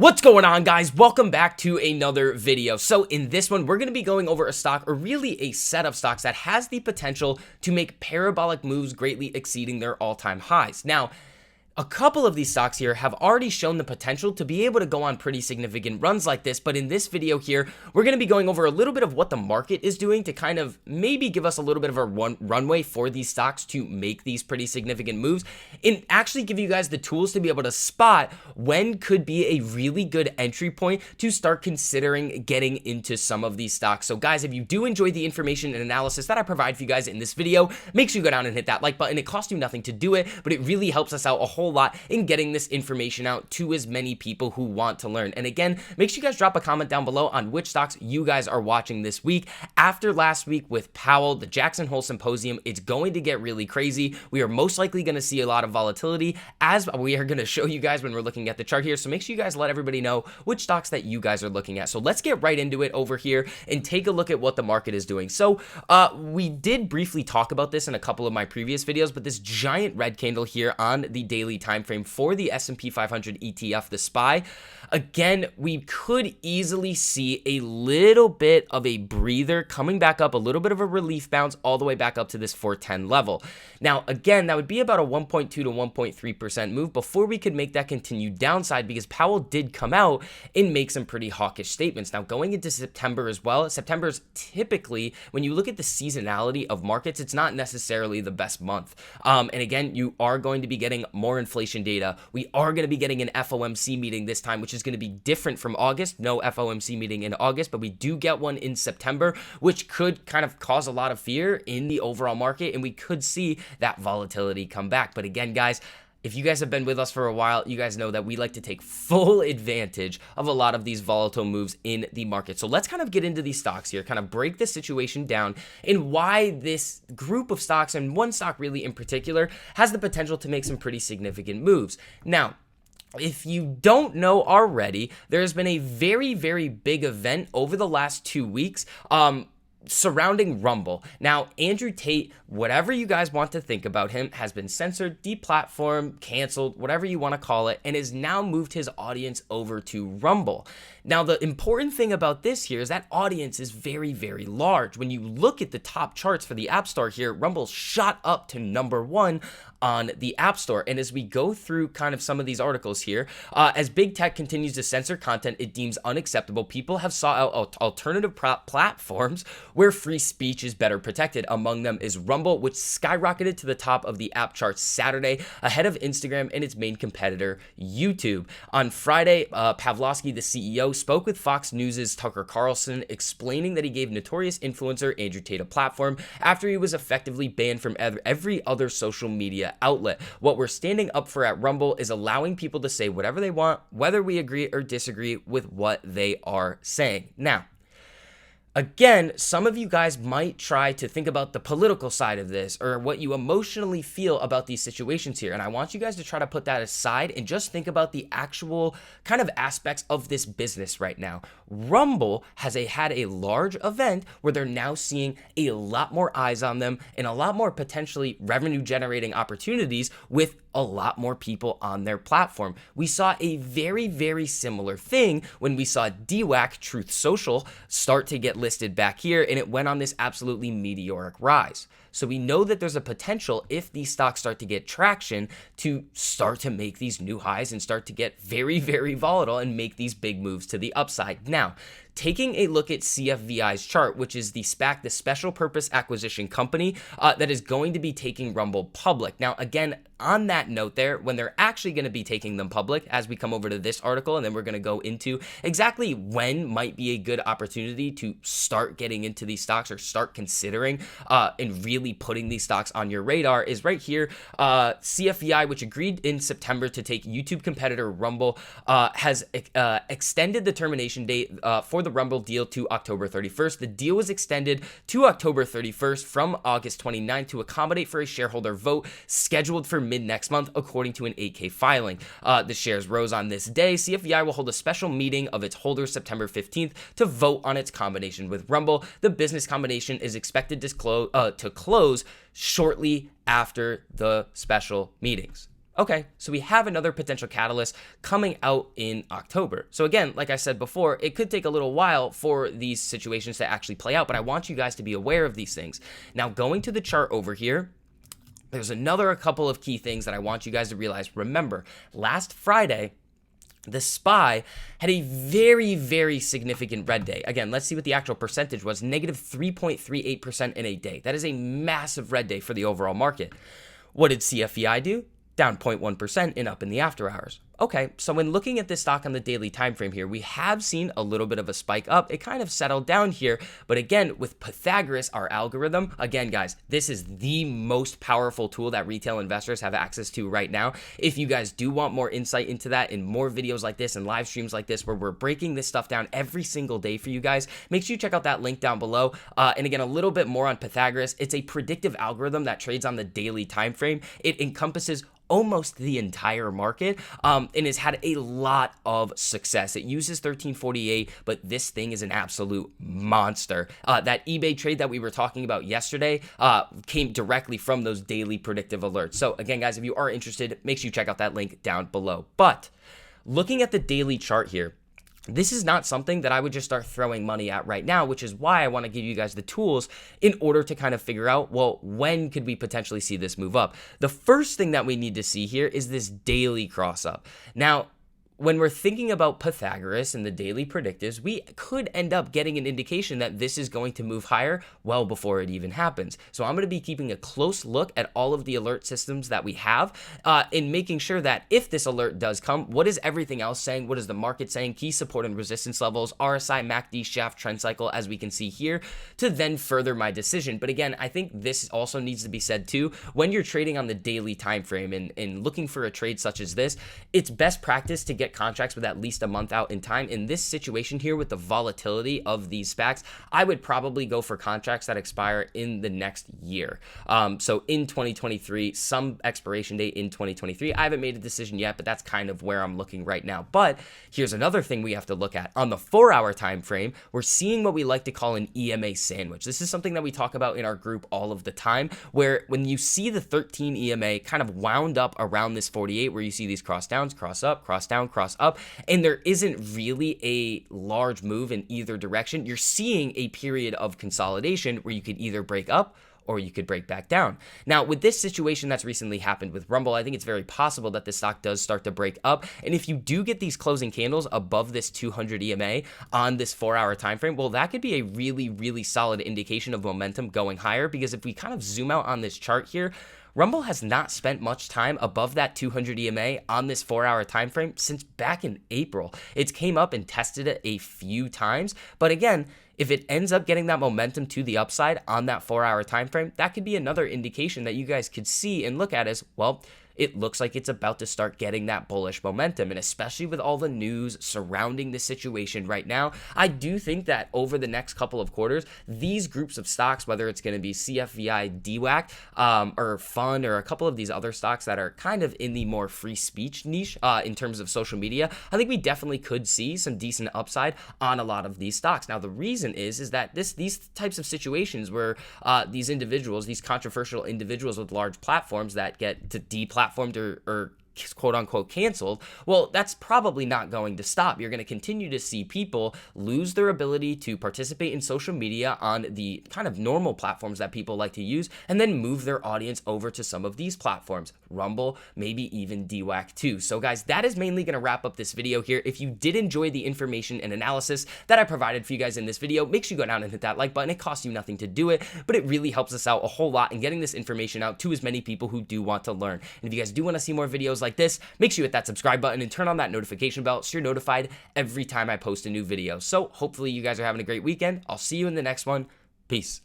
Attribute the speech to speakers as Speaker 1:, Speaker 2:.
Speaker 1: What's going on, guys? Welcome back to another video. So in this one, we're going to be going over a stock, or really a set of stocks that has the potential to make parabolic moves greatly exceeding their all-time highs. Now, a couple of these stocks here have already shown the potential to be able to go on pretty significant runs like this, but in this video here, we're going to be going over a little bit of what the market is doing to kind of maybe give us a little bit of a runway for these stocks to make these pretty significant moves, and actually give you guys the tools to be able to spot when could be a really good entry point to start considering getting into some of these stocks. So guys, if you do enjoy the information and analysis that I provide for you guys in this video, make sure you go down and hit that like button. It costs you nothing to do it, but it really helps us out a whole lot in getting this information out to as many people who want to learn. And again, make sure you guys drop a comment down below on which stocks you guys are watching this week. After last week with Powell, the Jackson Hole Symposium, it's going to get really crazy. We are most likely going to see a lot of volatility, as we are going to show you guys when we're looking at the chart here. So make sure you guys let everybody know which stocks that you guys are looking at. So let's get right into it over here and take a look at what the market is doing. So we did briefly talk about this in a couple of my previous videos, but this giant red candle here on the daily time frame for the S&P 500 ETF, the SPY, again, we could easily see a little bit of a breather coming back up, a little bit of a relief bounce all the way back up to this 410 level. Now, again, that would be about a 1.2 to 1.3% move before we could make that continued downside, because Powell did come out and make some pretty hawkish statements. Now, going into September as well, September is typically, when you look at the seasonality of markets, it's not necessarily the best month. And again, you are going to be getting more inflation data. We are going to be getting an FOMC meeting this time, which is going to be different from August. No FOMC meeting in August, but we do get one in September, which could kind of cause a lot of fear in the overall market, and we could see that volatility come back. But again, guys, if you guys have been with us for a while, you guys know that we like to take full advantage of a lot of these volatile moves in the market. So let's kind of get into these stocks here, kind of break the situation down and why this group of stocks, and one stock really in particular, has the potential to make some pretty significant moves. Now, if you don't know already, there's been a very, very big event over the last 2 weeks, surrounding Rumble. Now, Andrew Tate, whatever you guys want to think about him, has been censored, deplatformed, canceled, whatever you want to call it, and has now moved his audience over to Rumble. Now, the important thing about this here is that audience is very, very large. When you look at the top charts for the App Store here, Rumble shot up to #1 on the App Store. And as we go through kind of some of these articles here, as big tech continues to censor content it deems unacceptable, people have sought out alternative platforms where free speech is better protected. Among them is Rumble, which skyrocketed to the top of the app charts Saturday, ahead of Instagram and its main competitor, YouTube. On Friday, Pavlovsky, the CEO, spoke with Fox News' Tucker Carlson, explaining that he gave notorious influencer Andrew Tate a platform after he was effectively banned from every other social media outlet. What we're standing up for at Rumble is allowing people to say whatever they want, whether we agree or disagree with what they are saying. Now, again, some of you guys might try to think about the political side of this, or what you emotionally feel about these situations here. And I want you guys to try to put that aside and just think about the actual kind of aspects of this business right now. Rumble has had a large event where they're now seeing a lot more eyes on them and a lot more potentially revenue generating opportunities with a lot more people on their platform. We saw a very, very similar thing when we saw DWAC, Truth Social, start to get listed back here, and it went on this absolutely meteoric rise. So we know that there's a potential, if these stocks start to get traction, to start to make these new highs and start to get very, very volatile and make these big moves to the upside. Now, taking a look at CFVI's chart, which is the SPAC, the Special Purpose Acquisition Company, that is going to be taking Rumble public. Now, again, on that note there, when they're actually going to be taking them public, as we come over to this article, and then we're going to go into exactly when might be a good opportunity to start getting into these stocks or start considering and really putting these stocks on your radar, is right here. CFVI, which agreed in September to take YouTube competitor Rumble, has extended the termination date for the Rumble deal to October 31st. The deal was extended to October 31st from August 29th to accommodate for a shareholder vote scheduled for mid next month, according to an 8K filing. The shares rose on this day. CFVI will hold a special meeting of its holders September 15th to vote on its combination with Rumble. The business combination is expected to close shortly after the special meetings. Okay, so we have another potential catalyst coming out in October. So again, like I said before, it could take a little while for these situations to actually play out, but I want you guys to be aware of these things. Now, going to the chart over here, there's a couple of key things that I want you guys to realize. Remember, last Friday, the SPY had a very, very significant red day. Again, let's see what the actual percentage was. Negative 3.38% in a day. That is a massive red day for the overall market. What did Cfei do? Down 0.1% and up in the after hours. Okay, so when looking at this stock on the daily time frame here, we have seen a little bit of a spike up. It kind of settled down here, but again, with Pythagoras, our algorithm, again, guys, this is the most powerful tool that retail investors have access to right now. If you guys do want more insight into that and more videos like this and live streams like this, where we're breaking this stuff down every single day for you guys, make sure you check out that link down below. And again, a little bit more on Pythagoras. It's a predictive algorithm that trades on the daily time frame. It encompasses almost the entire market, and has had a lot of success. It uses 1348, but this thing is an absolute monster. That eBay trade that we were talking about yesterday came directly from those daily predictive alerts. So again, guys, if you are interested, make sure you check out that link down below. But looking at the daily chart here, this is not something that I would just start throwing money at right now, which is why I want to give you guys the tools in order to kind of figure out, well, when could we potentially see this move up? The first thing that we need to see here is this daily cross up. Now, when we're thinking about Pythagoras and the daily predictives, we could end up getting an indication that this is going to move higher well before it even happens. So I'm going to be keeping a close look at all of the alert systems that we have in making sure that if this alert does come, what is everything else saying? What is the market saying? Key support and resistance levels, RSI, MACD, shaft, trend cycle, as we can see here, to then further my decision. But again, I think this also needs to be said too. When you're trading on the daily time frame and looking for a trade such as this, it's best practice to get contracts with at least a month out in time. In this situation here with the volatility of these SPACs, I would probably go for contracts that expire in the next year. So in 2023, some expiration date in 2023. I haven't made a decision yet, but that's kind of where I'm looking right now. But here's another thing we have to look at. On the 4-hour time frame, we're seeing what we like to call an EMA sandwich. This is something that we talk about in our group all of the time, where when you see the 13 EMA kind of wound up around this 48, where you see these cross downs, cross up, cross down, cross up, and there isn't really a large move in either direction, you're seeing a period of consolidation where you could either break up or you could break back down. Now, with this situation that's recently happened with Rumble, I think it's very possible that the stock does start to break up. And if you do get these closing candles above this 200 EMA on this 4-hour time frame, well, that could be a really, really solid indication of momentum going higher, because if we kind of zoom out on this chart here, Rumble has not spent much time above that 200 EMA on this 4-hour time frame since back in April. It's came up and tested it a few times, but again, if it ends up getting that momentum to the upside on that 4-hour time frame, that could be another indication that you guys could see and look at as, well, it looks like it's about to start getting that bullish momentum. And especially with all the news surrounding the situation right now, I do think that over the next couple of quarters, these groups of stocks, whether it's going to be CFVI, DWAC, or FUN, or a couple of these other stocks that are kind of in the more free speech niche in terms of social media, I think we definitely could see some decent upside on a lot of these stocks. Now, the reason is that these types of situations where these individuals, these controversial individuals with large platforms that get to deplatformed or quote unquote canceled, well, that's probably not going to stop. You're going to continue to see people lose their ability to participate in social media on the kind of normal platforms that people like to use, and then move their audience over to some of these platforms, Rumble, maybe even DWAC too. So guys, that is mainly going to wrap up this video here. If you did enjoy the information and analysis that I provided for you guys in this video, make sure you go down and hit that like button. It costs you nothing to do it, but it really helps us out a whole lot in getting this information out to as many people who do want to learn. And if you guys do want to see more videos like this, make sure you hit that subscribe button and turn on that notification bell so you're notified every time I post a new video. So hopefully you guys are having a great weekend. I'll see you in the next one. Peace.